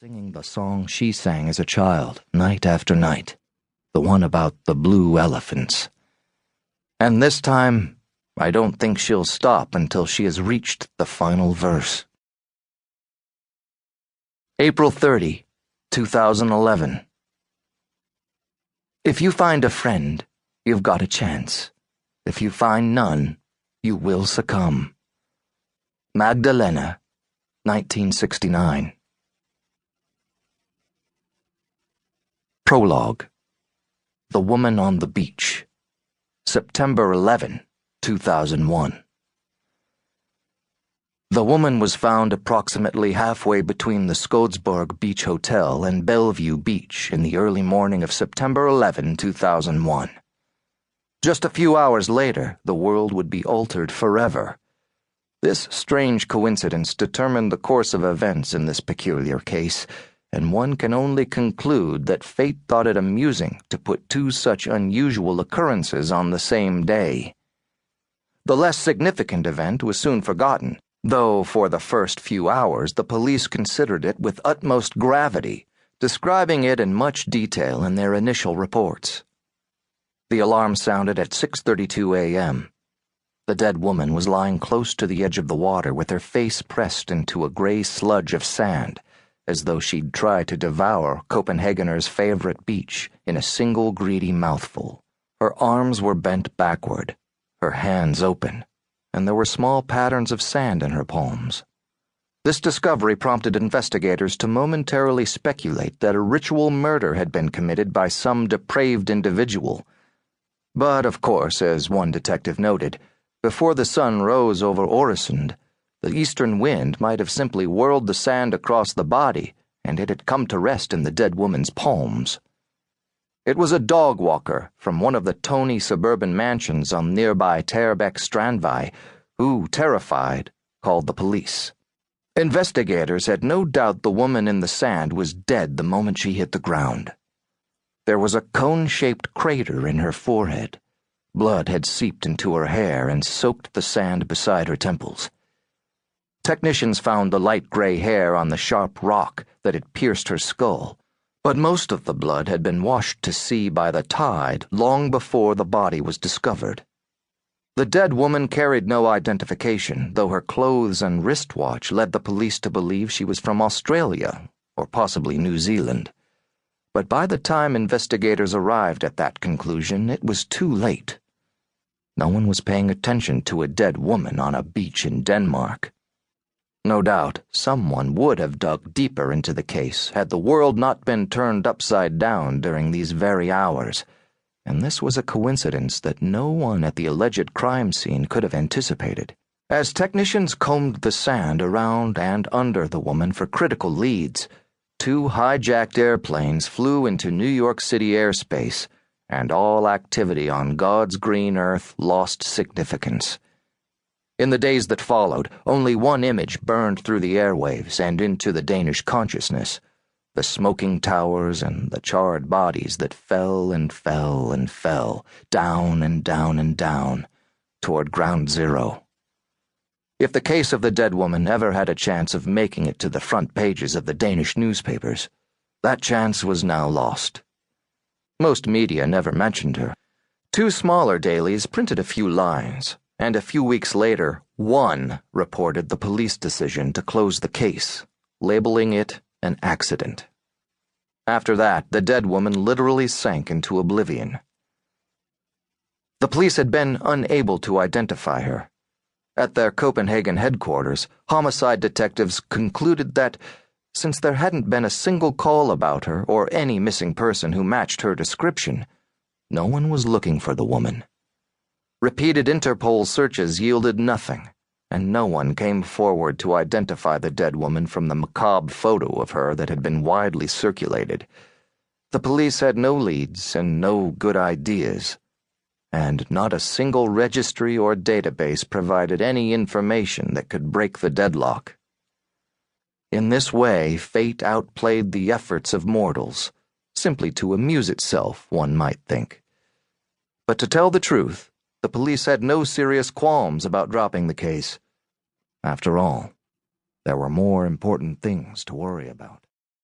singing the song she sang as a child, night after night, the one about the blue elephants. And this time, I don't think she'll stop until she has reached the final verse. April 30, 2011. If you find a friend, you've got a chance. If you find none, you will succumb. Magdalena, 1969. Prologue. The Woman on the Beach. September 11, 2001. The woman was found approximately halfway between the Skodsborg Beach Hotel and Bellevue Beach in the early morning of September 11, 2001. Just a few hours later, the world would be altered forever. This strange coincidence determined the course of events in this peculiar case, and one can only conclude that fate thought it amusing to put two such unusual occurrences on the same day. The less significant event was soon forgotten, though for the first few hours the police considered it with utmost gravity, describing it in much detail in their initial reports. The alarm sounded at 6:32 a.m. The dead woman was lying close to the edge of the water with her face pressed into a gray sludge of sand, as though she'd try to devour Copenhagener's favorite beach in a single greedy mouthful. Her arms were bent backward, her hands open, and there were small patterns of sand in her palms. This discovery prompted investigators to momentarily speculate that a ritual murder had been committed by some depraved individual. But, of course, as one detective noted, before the sun rose over Øresund, the eastern wind might have simply whirled the sand across the body, and it had come to rest in the dead woman's palms. It was a dog walker from one of the tony suburban mansions on nearby Terbeck Strandvej, who, terrified, called the police. Investigators had no doubt the woman in the sand was dead the moment she hit the ground. There was a cone-shaped crater in her forehead. Blood had seeped into her hair and soaked the sand beside her temples. Technicians found the light gray hair on the sharp rock that had pierced her skull, but most of the blood had been washed to sea by the tide long before the body was discovered. The dead woman carried no identification, though her clothes and wristwatch led the police to believe she was from Australia, or possibly New Zealand. But by the time investigators arrived at that conclusion, it was too late. No one was paying attention to a dead woman on a beach in Denmark. No doubt, someone would have dug deeper into the case had the world not been turned upside down during these very hours, and this was a coincidence that no one at the alleged crime scene could have anticipated. As technicians combed the sand around and under the woman for critical leads, two hijacked airplanes flew into New York City airspace, and all activity on God's green earth lost significance. In the days that followed, only one image burned through the airwaves and into the Danish consciousness: the smoking towers and the charred bodies that fell and fell and fell, down and down and down, toward ground zero. If the case of the dead woman ever had a chance of making it to the front pages of the Danish newspapers, that chance was now lost. Most media never mentioned her. Two smaller dailies printed a few lines, and a few weeks later, one reported the police decision to close the case, labeling it an accident. After that, the dead woman literally sank into oblivion. The police had been unable to identify her. At their Copenhagen headquarters, homicide detectives concluded that, since there hadn't been a single call about her or any missing person who matched her description, no one was looking for the woman. Repeated Interpol searches yielded nothing, and no one came forward to identify the dead woman from the macabre photo of her that had been widely circulated. The police had no leads and no good ideas, and not a single registry or database provided any information that could break the deadlock. In this way, fate outplayed the efforts of mortals, simply to amuse itself, one might think. But to tell the truth, the police had no serious qualms about dropping the case. After all, there were more important things to worry about.